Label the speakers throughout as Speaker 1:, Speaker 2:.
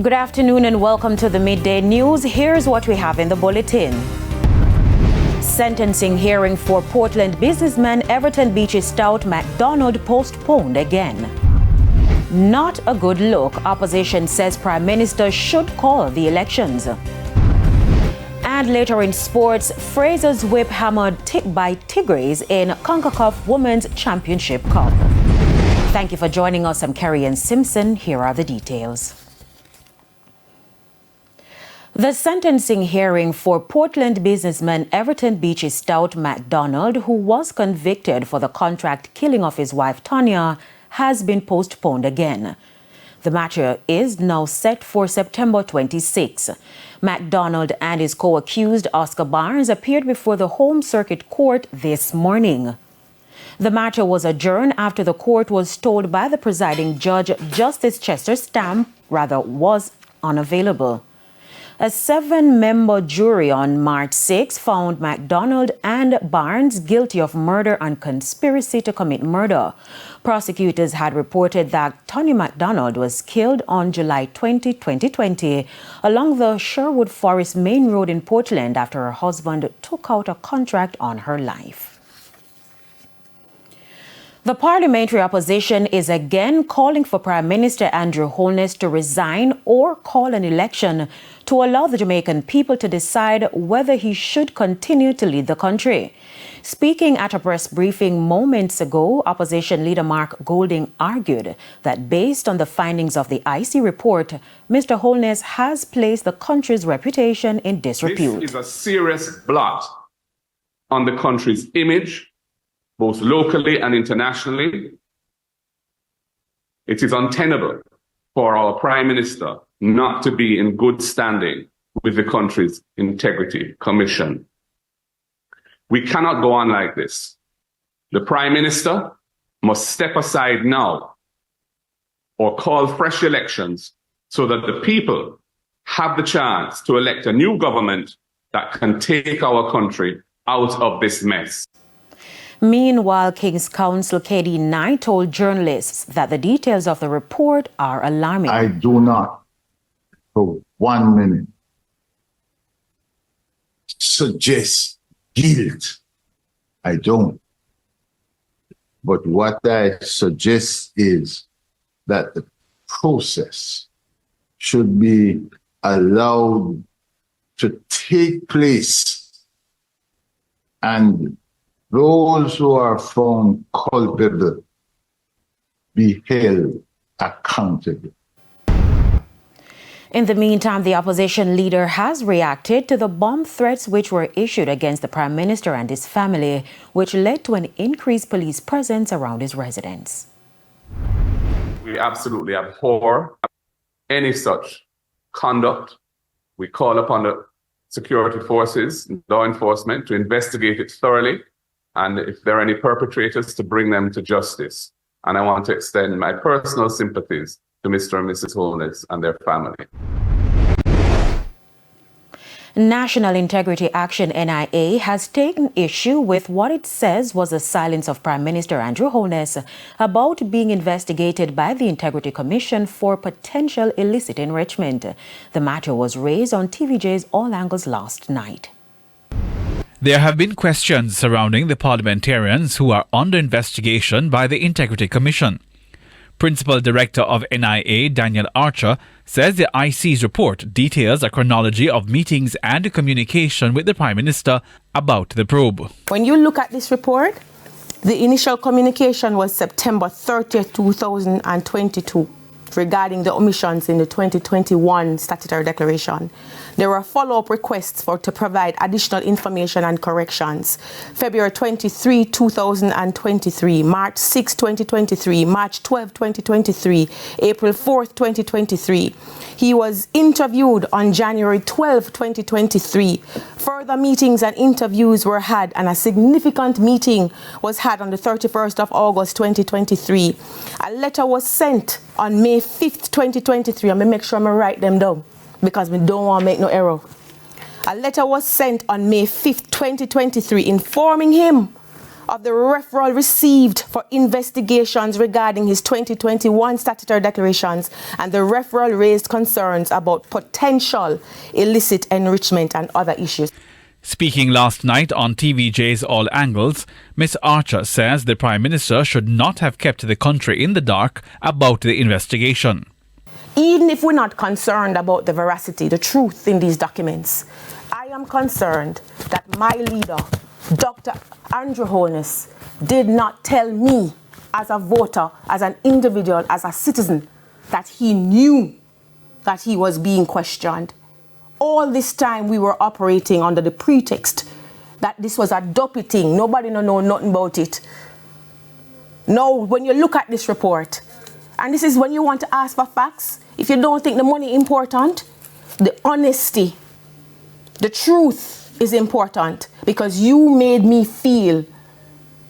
Speaker 1: Good afternoon and welcome to the Midday News. Here's what we have in the bulletin. Sentencing hearing for Portland businessman Everton Beach's Stoutt MacDonald postponed again. Not a good look. Opposition says Prime Minister should call the elections. And later in sports, Fraser's whip hammered by Tigres in CONCACAF Women's Championship Cup. Thank you for joining us. I'm Kerry-Ann Simpson. Here are the details. The sentencing hearing for Portland businessman Everton Beach's Stoutt MacDonald, who was convicted for the contract killing of his wife Tanya, has been postponed again. The matter is now set for September 26. MacDonald and his co-accused Oscar Barnes appeared before the Home Circuit Court this morning. The matter was adjourned after the court was told by the presiding judge, Justice Chester Stamp, was unavailable. A 7-member jury on March 6 found MacDonald and Barnes guilty of murder and conspiracy to commit murder. Prosecutors had reported that Tony MacDonald was killed on July 20, 2020, along the Sherwood Forest Main Road in Portland after her husband took out a contract on her life. The parliamentary opposition is again calling for Prime Minister Andrew Holness to resign or call an election to allow the Jamaican people to decide whether he should continue to lead the country. Speaking at a press briefing moments ago, opposition leader Mark Golding argued that based on the findings of the IC report, Mr. Holness has placed the country's reputation in disrepute.
Speaker 2: This is a serious blot on the country's image, both locally and internationally. It is untenable for our Prime Minister not to be in good standing with the country's Integrity Commission. We cannot go on like this. The Prime Minister must step aside now or call fresh elections so that the people have the chance to elect a new government that can take our country out of this mess.
Speaker 1: Meanwhile, King's Counsel KD Knight told journalists that the details of the report are alarming.
Speaker 3: I do not, for 1 minute, suggest guilt. I don't. But what I suggest is that the process should be allowed to take place, and those who are found culpable be held accountable.
Speaker 1: In the meantime, the opposition leader has reacted to the bomb threats which were issued against the Prime Minister and his family, which led to an increased police presence around his residence.
Speaker 2: We absolutely abhor any such conduct. We call upon the security forces, law enforcement, to investigate it thoroughly, and if there are any perpetrators, to bring them to justice. And I want to extend my personal sympathies to Mr. and Mrs. Holness and their family.
Speaker 1: National Integrity Action NIA has taken issue with what it says was the silence of Prime Minister Andrew Holness about being investigated by the Integrity Commission for potential illicit enrichment. The matter was raised on TVJ's All Angles last night.
Speaker 4: There have been questions surrounding the parliamentarians who are under investigation by the Integrity Commission. Principal Director of NIA, Daniel Archer, says the IC's report details a chronology of meetings and communication with the Prime Minister about the probe.
Speaker 5: When you look at this report, the initial communication was September 30th, 2022. Regarding the omissions in the 2021 statutory declaration. There were follow-up requests to provide additional information and corrections. February 23, 2023, March 6, 2023, March 12, 2023, April 4, 2023. He was interviewed on January 12, 2023. Further meetings and interviews were had, and a significant meeting was had on the 31st of August, 2023. A letter was sent on May 5th, 2023. I'm going to make sure I write them down because we don't want to make no error. A letter was sent on May 5th, 2023 informing him of the referral received for investigations regarding his 2021 statutory declarations, and the referral raised concerns about potential illicit enrichment and other issues.
Speaker 4: Speaking last night on TVJ's All Angles, Ms. Archer says the Prime Minister should not have kept the country in the dark about the investigation.
Speaker 5: Even if we're not concerned about the veracity, the truth in these documents, I am concerned that my leader, Dr. Andrew Holness, did not tell me as a voter, as an individual, as a citizen, that he knew that he was being questioned. All this time we were operating under the pretext that this was a dopey thing. Nobody know nothing about it. Now, when you look at this report, and this is when you want to ask for facts, if you don't think the money important, the honesty, the truth is important, because you made me feel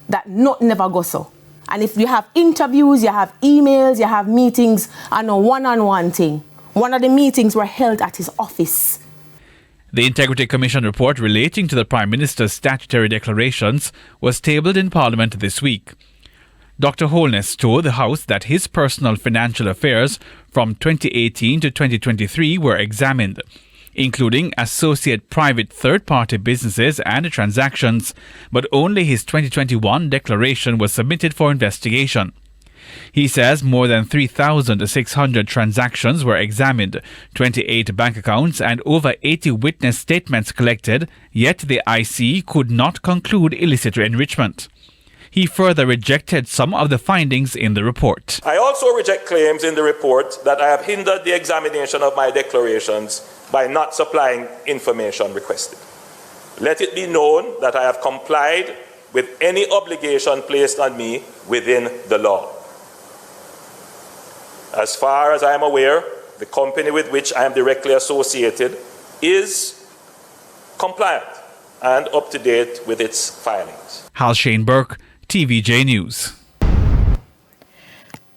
Speaker 5: that nothing ever goes so. And if you have interviews, you have emails, you have meetings, and a one-on-one thing. One of the meetings were held at his office.
Speaker 4: The Integrity Commission report relating to the Prime Minister's statutory declarations was tabled in Parliament this week. Dr. Holness told the House that his personal financial affairs from 2018 to 2023 were examined, including associate private third-party businesses and transactions, but only his 2021 declaration was submitted for investigation. He says more than 3,600 transactions were examined, 28 bank accounts and over 80 witness statements collected, yet the IC could not conclude illicit enrichment. He further rejected some of the findings in the report.
Speaker 6: I also reject claims in the report that I have hindered the examination of my declarations by not supplying information requested. Let it be known that I have complied with any obligation placed on me within the law. As far as I am aware, the company with which I am directly associated is compliant and up to date with its filings.
Speaker 4: Hal Shane Burke, TVJ News.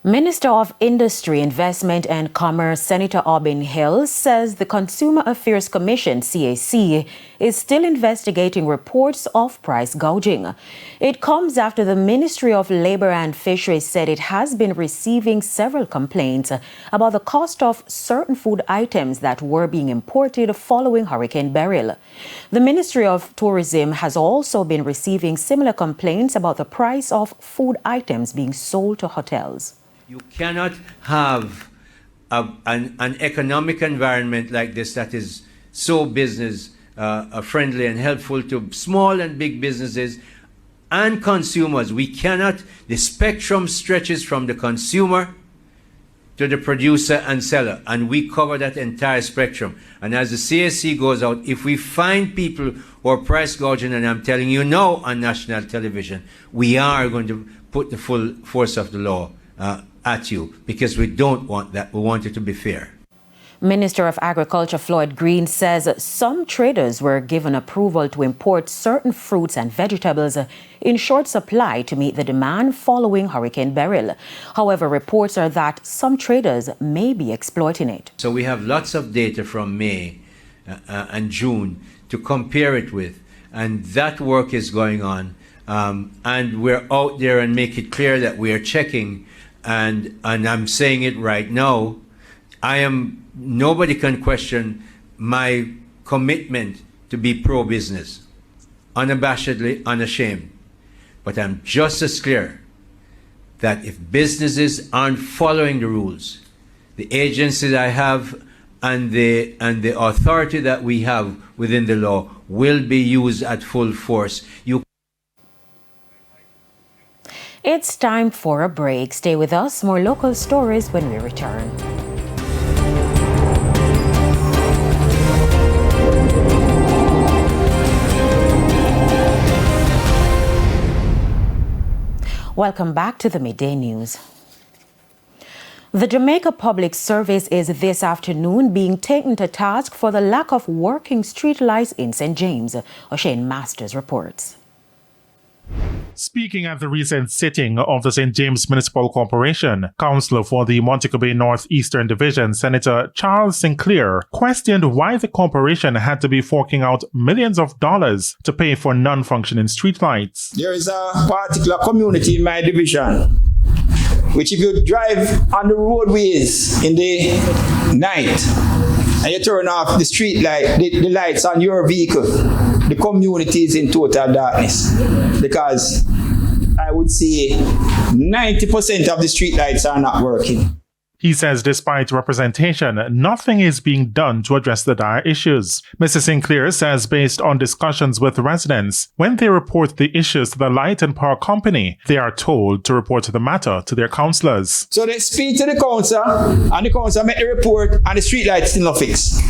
Speaker 1: Minister of Industry, Investment and Commerce Senator Aubin Hill says the Consumer Affairs Commission, CAC, is still investigating reports of price gouging. It comes after the Ministry of Labour and Fisheries said it has been receiving several complaints about the cost of certain food items that were being imported following Hurricane Beryl. The Ministry of Tourism has also been receiving similar complaints about the price of food items being sold to hotels.
Speaker 7: You cannot have an economic environment like this that is so business friendly and helpful to small and big businesses and consumers. We cannot, the spectrum stretches from the consumer to the producer and seller, and we cover that entire spectrum. And as the CSC goes out, if we find people who are price gouging, and I'm telling you now on national television, we are going to put the full force of the law at you, because we don't want that. We want it to be fair.
Speaker 1: Minister of Agriculture Floyd Green says some traders were given approval to import certain fruits and vegetables in short supply to meet the demand following Hurricane Beryl. However, reports are that some traders may be exploiting it.
Speaker 7: So we have lots of data from May and June to compare it with, and that work is going on. And we're out there and make it clear that we are checking, and I'm saying it right now. Nobody can question my commitment to be pro-business, unabashedly, unashamed. But I'm just as clear that if businesses aren't following the rules, the agencies I have and the authority that we have within the law will be used at full force.
Speaker 1: It's time for a break. Stay with us. More local stories when we return. Welcome back to the Midday News. The Jamaica Public Service is this afternoon being taken to task for the lack of working street lights in St. James. O'Shane Masters reports.
Speaker 8: Speaking at the recent sitting of the St. James Municipal Corporation, Councillor for the Montego Bay North Eastern Division, Senator Charles Sinclair, questioned why the corporation had to be forking out millions of dollars to pay for non-functioning streetlights.
Speaker 9: There is a particular community in my division, which if you drive on the roadways in the night and you turn off the street light, the lights on your vehicle, the community is in total darkness, because I would say 90% of the street lights are not working.
Speaker 8: He says despite representation, nothing is being done to address the dire issues. Mr. Sinclair says based on discussions with residents, when they report the issues to the Light and Power Company, they are told to report the matter to their councillors.
Speaker 9: So they speak to the council, and the council make the report, and the street lights still not fixed.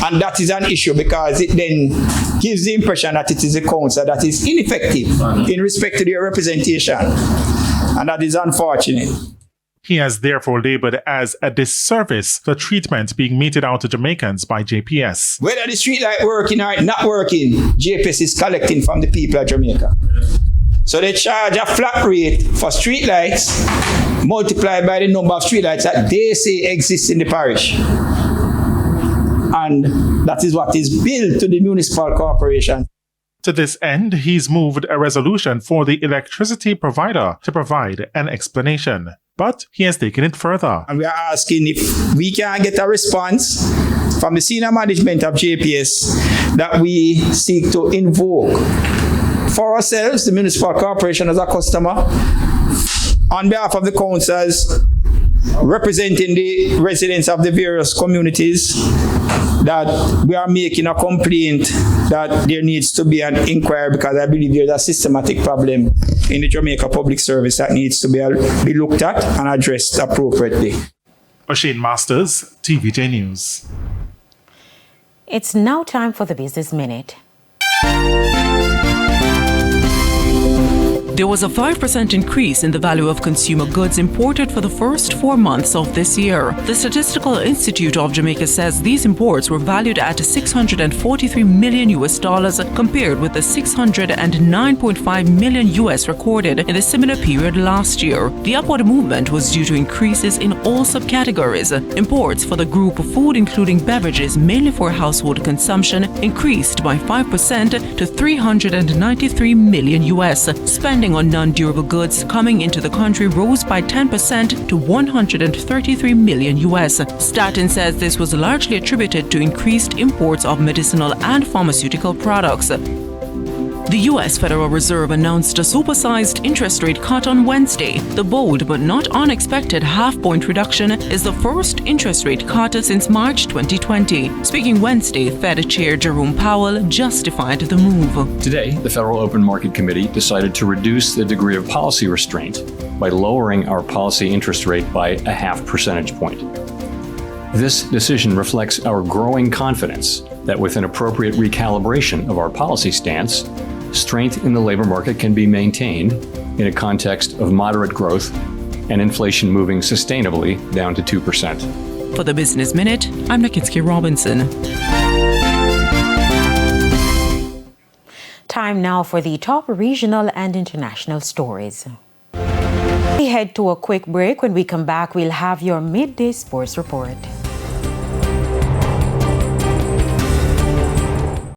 Speaker 9: And that is an issue, because it then gives the impression that it is a council that is ineffective in respect to their representation. And that is unfortunate.
Speaker 8: He has therefore labelled as a disservice the treatment being meted out to Jamaicans by JPS.
Speaker 9: Whether the street light working or not working, JPS is collecting from the people of Jamaica. So they charge a flat rate for street lights multiplied by the number of street lights that they say exist in the parish. And that is what is billed to the municipal corporation.
Speaker 8: To this end, he's moved a resolution for the electricity provider to provide an explanation. But he has taken it further.
Speaker 9: And we are asking if we can get a response from the senior management of JPS that we seek to invoke for ourselves, the municipal corporation as a customer, on behalf of the councils representing the residents of the various communities, that we are making a complaint that there needs to be an inquiry, because I believe there's a systematic problem in the Jamaica Public Service that needs to be looked at and addressed appropriately.
Speaker 8: O'Shane Masters, TVJ News.
Speaker 1: It's now time for the Business Minute.
Speaker 10: There was a 5% increase in the value of consumer goods imported for the first 4 months of this year. The Statistical Institute of Jamaica says these imports were valued at $643 million compared with the $609.5 million recorded in the similar period last year. The upward movement was due to increases in all subcategories. Imports for the group of food, including beverages mainly for household consumption, increased by 5% to $393 million. Spending on non-durable goods coming into the country rose by 10% to $133 million. Stoutt says this was largely attributed to increased imports of medicinal and pharmaceutical products. The U.S. Federal Reserve announced a supersized interest rate cut on Wednesday. The bold but not unexpected half-point reduction is the first interest rate cut since March 2020. Speaking Wednesday, Fed Chair Jerome Powell justified the move.
Speaker 11: Today, the Federal Open Market Committee decided to reduce the degree of policy restraint by lowering our policy interest rate by a 0.5 percentage point. This decision reflects our growing confidence that with an appropriate recalibration of our policy stance, strength in the labor market can be maintained in a context of moderate growth and inflation moving sustainably down to 2%.
Speaker 10: For the Business Minute, I'm Nikitsky Robinson.
Speaker 1: Time now for the top regional and international stories. We head to a quick break. When we come back, we'll have your midday sports report.